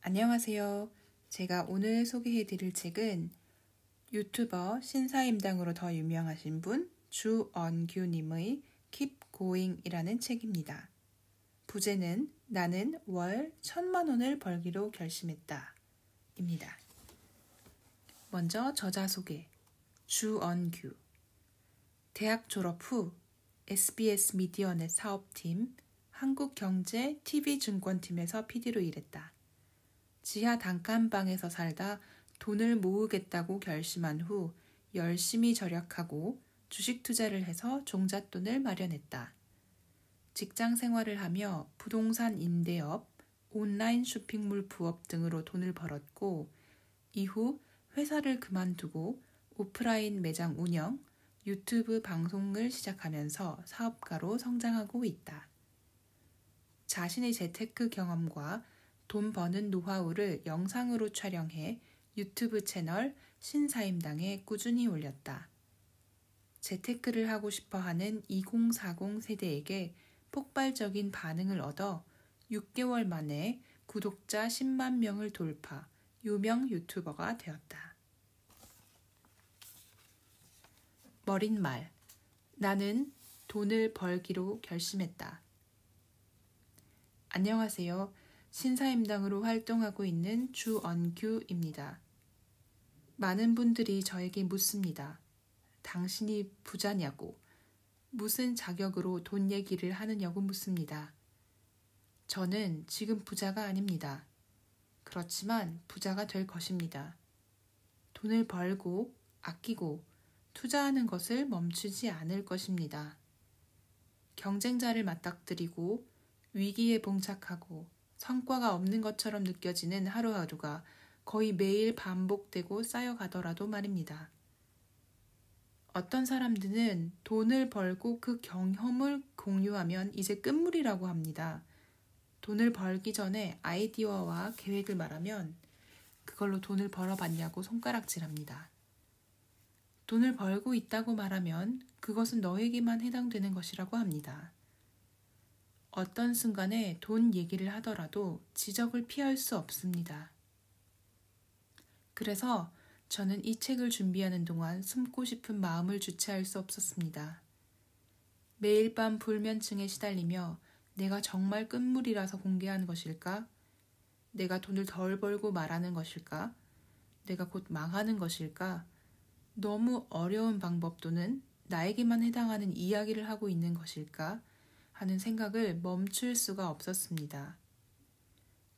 안녕하세요. 제가 오늘 소개해드릴 책은 유튜버 신사임당으로 더 유명하신 분 주언규님의 Keep Going이라는 책입니다. 부제는 나는 월 1,000만 원을 벌기로 결심했다 입니다. 먼저 저자 소개. 주언규. 대학 졸업 후 SBS 미디어넷 사업팀, 한국경제 TV증권팀에서 PD로 일했다. 지하 단칸방에서 살다 돈을 모으겠다고 결심한 후 열심히 절약하고 주식 투자를 해서 종잣돈을 마련했다. 직장 생활을 하며 부동산 임대업, 온라인 쇼핑몰 부업 등으로 돈을 벌었고 이후 회사를 그만두고 오프라인 매장 운영, 유튜브 방송을 시작하면서 사업가로 성장하고 있다. 자신의 재테크 경험과 돈 버는 노하우를 영상으로 촬영해 유튜브 채널 신사임당에 꾸준히 올렸다. 재테크를 하고 싶어하는 2040 세대에게 폭발적인 반응을 얻어 6개월 만에 구독자 10만 명을 돌파, 유명 유튜버가 되었다. 머릿말. 나는 돈을 벌기로 결심했다. 안녕하세요. 신사임당으로 활동하고 있는 주언규입니다. 많은 분들이 저에게 묻습니다. 당신이 부자냐고, 무슨 자격으로 돈 얘기를 하느냐고 묻습니다. 저는 지금 부자가 아닙니다. 그렇지만 부자가 될 것입니다. 돈을 벌고 아끼고 투자하는 것을 멈추지 않을 것입니다. 경쟁자를 맞닥뜨리고 위기에 봉착하고 성과가 없는 것처럼 느껴지는 하루하루가 거의 매일 반복되고 쌓여가더라도 말입니다. 어떤 사람들은 돈을 벌고 그 경험을 공유하면 이제 끝물이라고 합니다. 돈을 벌기 전에 아이디어와 계획을 말하면 그걸로 돈을 벌어봤냐고 손가락질합니다. 돈을 벌고 있다고 말하면 그것은 너에게만 해당되는 것이라고 합니다. 어떤 순간에 돈 얘기를 하더라도 지적을 피할 수 없습니다. 그래서 저는 이 책을 준비하는 동안 숨고 싶은 마음을 주체할 수 없었습니다. 매일 밤 불면증에 시달리며 내가 정말 끝물이라서 공개하는 것일까? 내가 돈을 덜 벌고 말하는 것일까? 내가 곧 망하는 것일까? 너무 어려운 방법 또는 나에게만 해당하는 이야기를 하고 있는 것일까? 하는 생각을 멈출 수가 없었습니다.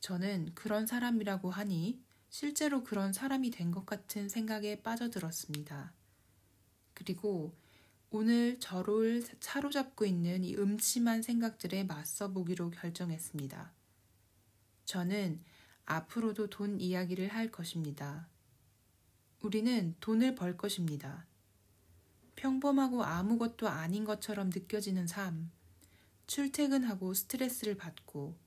저는 그런 사람이라고 하니 실제로 그런 사람이 된 것 같은 생각에 빠져들었습니다. 그리고 오늘 저를 사로잡고 있는 이 음침한 생각들에 맞서보기로 결정했습니다. 저는 앞으로도 돈 이야기를 할 것입니다. 우리는 돈을 벌 것입니다. 평범하고 아무것도 아닌 것처럼 느껴지는 삶, 출퇴근하고 스트레스를 받고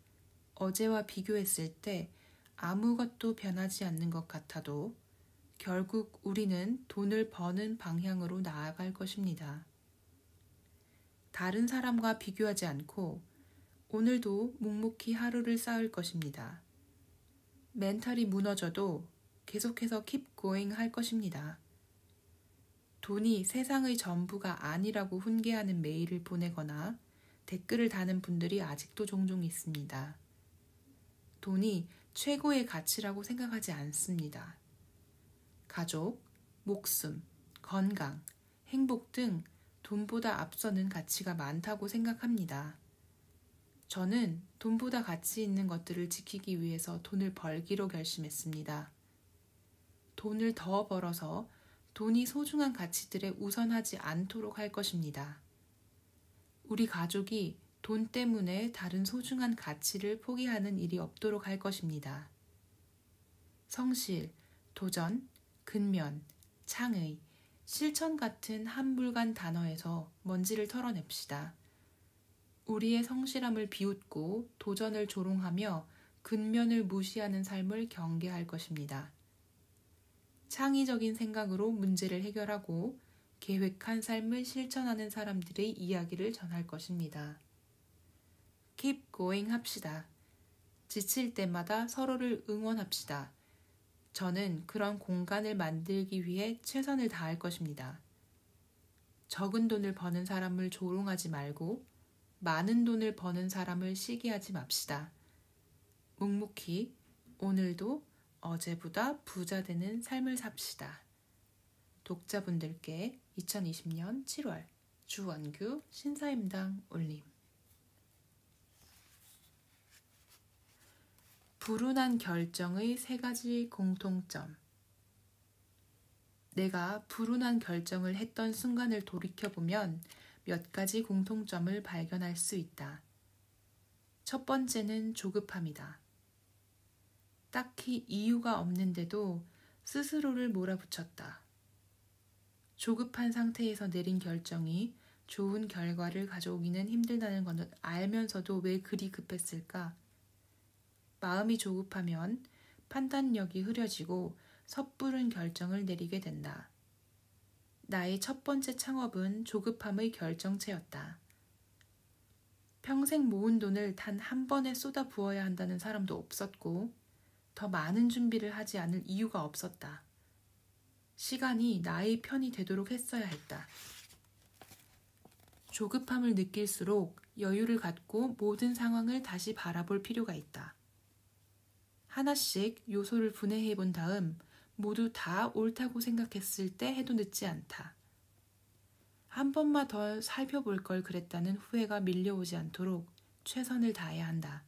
어제와 비교했을 때 아무것도 변하지 않는 것 같아도 결국 우리는 돈을 버는 방향으로 나아갈 것입니다. 다른 사람과 비교하지 않고 오늘도 묵묵히 하루를 쌓을 것입니다. 멘탈이 무너져도 계속해서 keep going 할 것입니다. 돈이 세상의 전부가 아니라고 훈계하는 메일을 보내거나 댓글을 다는 분들이 아직도 종종 있습니다. 돈이 최고의 가치라고 생각하지 않습니다. 가족, 목숨, 건강, 행복 등 돈보다 앞서는 가치가 많다고 생각합니다. 저는 돈보다 가치 있는 것들을 지키기 위해서 돈을 벌기로 결심했습니다. 돈을 더 벌어서 돈이 소중한 가치들에 우선하지 않도록 할 것입니다. 우리 가족이 돈 때문에 다른 소중한 가치를 포기하는 일이 없도록 할 것입니다. 성실, 도전, 근면, 창의, 실천 같은 한물간 단어에서 먼지를 털어냅시다. 우리의 성실함을 비웃고 도전을 조롱하며 근면을 무시하는 삶을 경계할 것입니다. 창의적인 생각으로 문제를 해결하고 계획한 삶을 실천하는 사람들의 이야기를 전할 것입니다. Keep going 합시다. 지칠 때마다 서로를 응원합시다. 저는 그런 공간을 만들기 위해 최선을 다할 것입니다. 적은 돈을 버는 사람을 조롱하지 말고 많은 돈을 버는 사람을 시기하지 맙시다. 묵묵히 오늘도 어제보다 부자 되는 삶을 삽시다. 독자분들께 2020년 7월 주원규 신사임당 올림. 불운한 결정의 3가지 공통점. 내가 불운한 결정을 했던 순간을 돌이켜보면 몇 가지 공통점을 발견할 수 있다. 첫 번째는 조급함이다. 딱히 이유가 없는데도 스스로를 몰아붙였다. 조급한 상태에서 내린 결정이 좋은 결과를 가져오기는 힘들다는 것을 알면서도 왜 그리 급했을까? 마음이 조급하면 판단력이 흐려지고 섣부른 결정을 내리게 된다. 나의 첫 번째 창업은 조급함의 결정체였다. 평생 모은 돈을 단 한 번에 쏟아 부어야 한다는 사람도 없었고 더 많은 준비를 하지 않을 이유가 없었다. 시간이 나의 편이 되도록 했어야 했다. 조급함을 느낄수록 여유를 갖고 모든 상황을 다시 바라볼 필요가 있다. 하나씩 요소를 분해해 본 다음 모두 다 옳다고 생각했을 때 해도 늦지 않다. 한 번만 더 살펴볼 걸 그랬다는 후회가 밀려오지 않도록 최선을 다해야 한다.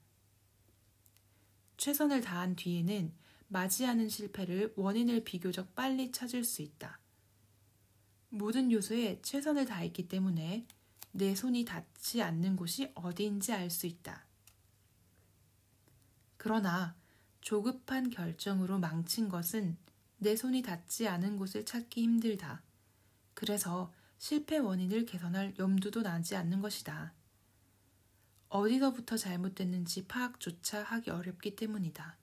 최선을 다한 뒤에는 맞이하는 실패를 원인을 비교적 빨리 찾을 수 있다. 모든 요소에 최선을 다했기 때문에 내 손이 닿지 않는 곳이 어디인지 알 수 있다. 그러나 조급한 결정으로 망친 것은 내 손이 닿지 않은 곳을 찾기 힘들다. 그래서 실패 원인을 개선할 염두도 나지 않는 것이다. 어디서부터 잘못됐는지 파악조차 하기 어렵기 때문이다.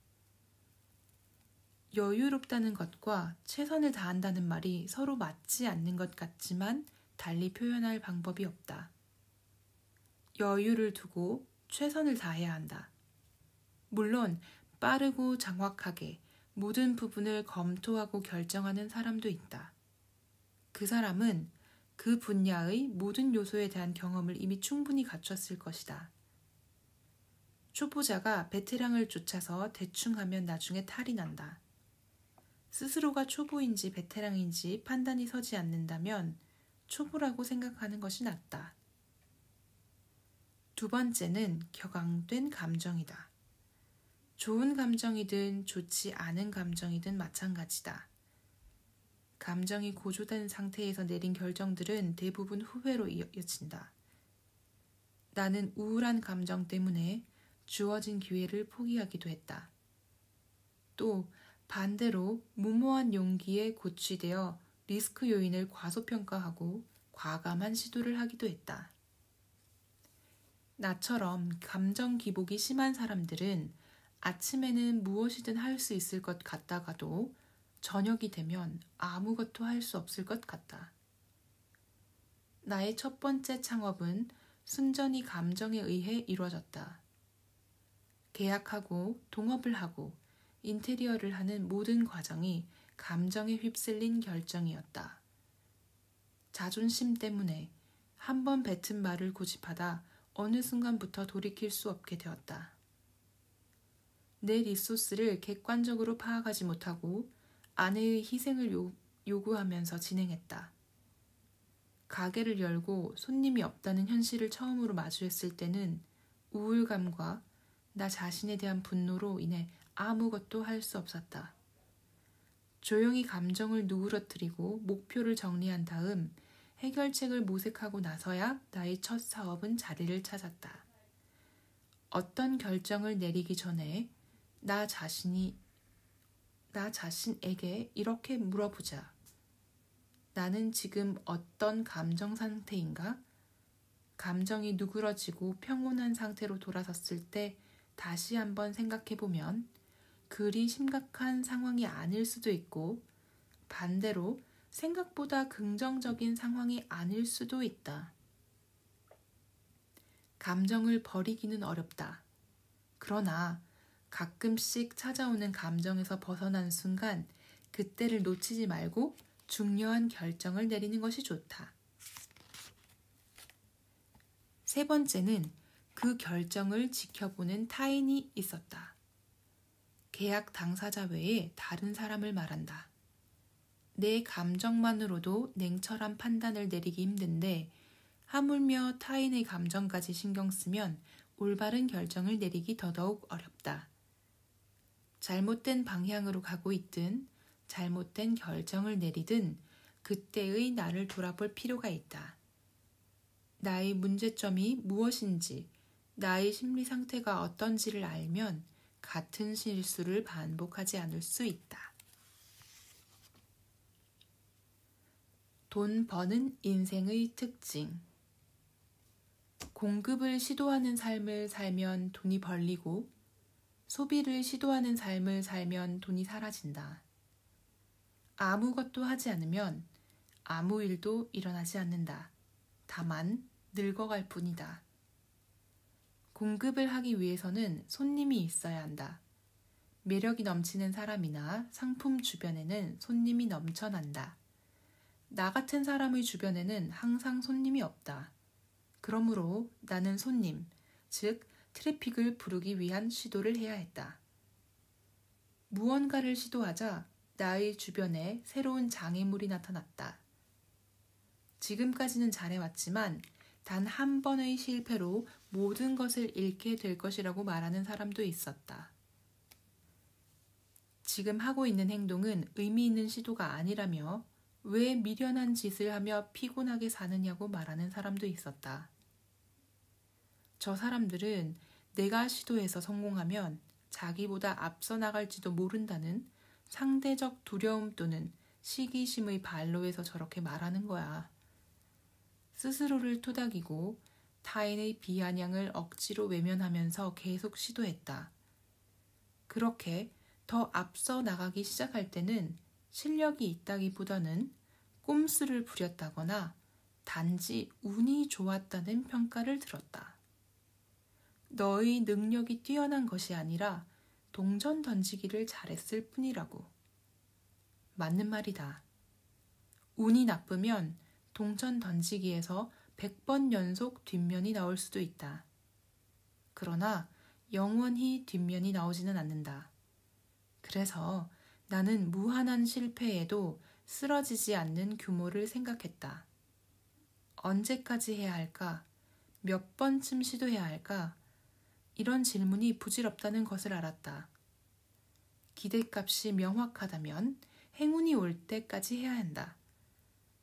여유롭다는 것과 최선을 다한다는 말이 서로 맞지 않는 것 같지만 달리 표현할 방법이 없다. 여유를 두고 최선을 다해야 한다. 물론 빠르고 정확하게 모든 부분을 검토하고 결정하는 사람도 있다. 그 사람은 그 분야의 모든 요소에 대한 경험을 이미 충분히 갖췄을 것이다. 초보자가 베테랑을 쫓아서 대충 하면 나중에 탈이 난다. 스스로가 초보인지 베테랑인지 판단이 서지 않는다면 초보라고 생각하는 것이 낫다. 두 번째는 격앙된 감정이다. 좋은 감정이든 좋지 않은 감정이든 마찬가지다. 감정이 고조된 상태에서 내린 결정들은 대부분 후회로 이어진다. 나는 우울한 감정 때문에 주어진 기회를 포기하기도 했다. 또 반대로 무모한 용기에 고취되어 리스크 요인을 과소평가하고 과감한 시도를 하기도 했다. 나처럼 감정 기복이 심한 사람들은 아침에는 무엇이든 할 수 있을 것 같다가도 저녁이 되면 아무것도 할 수 없을 것 같다. 나의 첫 번째 창업은 순전히 감정에 의해 이루어졌다. 계약하고 동업을 하고 인테리어를 하는 모든 과정이 감정에 휩쓸린 결정이었다. 자존심 때문에 한 번 뱉은 말을 고집하다 어느 순간부터 돌이킬 수 없게 되었다. 내 리소스를 객관적으로 파악하지 못하고 아내의 희생을 요구하면서 진행했다. 가게를 열고 손님이 없다는 현실을 처음으로 마주했을 때는 우울감과 나 자신에 대한 분노로 인해 아무것도 할 수 없었다. 조용히 감정을 누그러뜨리고 목표를 정리한 다음 해결책을 모색하고 나서야 나의 첫 사업은 자리를 찾았다. 어떤 결정을 내리기 전에 나 자신에게 이렇게 물어보자. 나는 지금 어떤 감정 상태인가? 감정이 누그러지고 평온한 상태로 돌아섰을 때 다시 한번 생각해보면 그리 심각한 상황이 아닐 수도 있고 반대로 생각보다 긍정적인 상황이 아닐 수도 있다. 감정을 버리기는 어렵다. 그러나 가끔씩 찾아오는 감정에서 벗어난 순간 그때를 놓치지 말고 중요한 결정을 내리는 것이 좋다. 세 번째는 그 결정을 지켜보는 타인이 있었다. 계약 당사자 외에 다른 사람을 말한다. 내 감정만으로도 냉철한 판단을 내리기 힘든데 하물며 타인의 감정까지 신경 쓰면 올바른 결정을 내리기 더더욱 어렵다. 잘못된 방향으로 가고 있든 잘못된 결정을 내리든 그때의 나를 돌아볼 필요가 있다. 나의 문제점이 무엇인지, 나의 심리 상태가 어떤지를 알면 같은 실수를 반복하지 않을 수 있다. 돈 버는 인생의 특징. 공급을 시도하는 삶을 살면 돈이 벌리고 소비를 시도하는 삶을 살면 돈이 사라진다. 아무것도 하지 않으면 아무 일도 일어나지 않는다. 다만 늙어갈 뿐이다. 공급을 하기 위해서는 손님이 있어야 한다. 매력이 넘치는 사람이나 상품 주변에는 손님이 넘쳐난다. 나 같은 사람의 주변에는 항상 손님이 없다. 그러므로 나는 손님, 즉 트래픽을 부르기 위한 시도를 해야 했다. 무언가를 시도하자 나의 주변에 새로운 장애물이 나타났다. 지금까지는 잘해왔지만 단 한 번의 실패로 모든 것을 잃게 될 것이라고 말하는 사람도 있었다. 지금 하고 있는 행동은 의미 있는 시도가 아니라며 왜 미련한 짓을 하며 피곤하게 사느냐고 말하는 사람도 있었다. 저 사람들은 내가 시도해서 성공하면 자기보다 앞서 나갈지도 모른다는 상대적 두려움 또는 시기심의 발로에서 저렇게 말하는 거야. 스스로를 토닥이고 타인의 비아냥을 억지로 외면하면서 계속 시도했다. 그렇게 더 앞서 나가기 시작할 때는 실력이 있다기보다는 꼼수를 부렸다거나 단지 운이 좋았다는 평가를 들었다. 너의 능력이 뛰어난 것이 아니라 동전 던지기를 잘했을 뿐이라고. 맞는 말이다. 운이 나쁘면 동전 던지기에서 100번 연속 뒷면이 나올 수도 있다. 그러나 영원히 뒷면이 나오지는 않는다. 그래서 나는 무한한 실패에도 쓰러지지 않는 규모를 생각했다. 언제까지 해야 할까? 몇 번쯤 시도해야 할까? 이런 질문이 부질없다는 것을 알았다. 기대값이 명확하다면 행운이 올 때까지 해야 한다.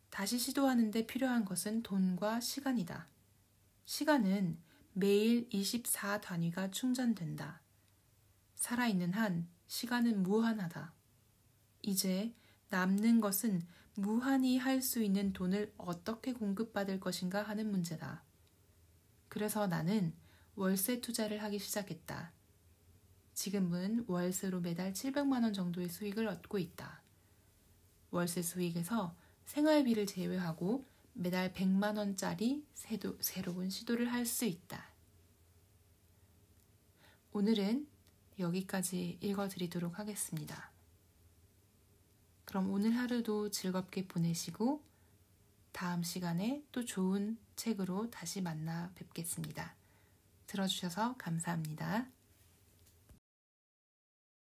다시 시도하는 데 필요한 것은 돈과 시간이다. 시간은 매일 24단위가 충전된다. 살아있는 한 시간은 무한하다. 이제 남는 것은 무한히 할 수 있는 돈을 어떻게 공급받을 것인가 하는 문제다. 그래서 나는 월세 투자를 하기 시작했다. 지금은 월세로 매달 700만 원 정도의 수익을 얻고 있다. 월세 수익에서 생활비를 제외하고 매달 100만 원짜리 새로운 시도를 할 수 있다. 오늘은 여기까지 읽어드리도록 하겠습니다. 그럼 오늘 하루도 즐겁게 보내시고 다음 시간에 또 좋은 책으로 다시 만나 뵙겠습니다. 들어주셔서 감사합니다.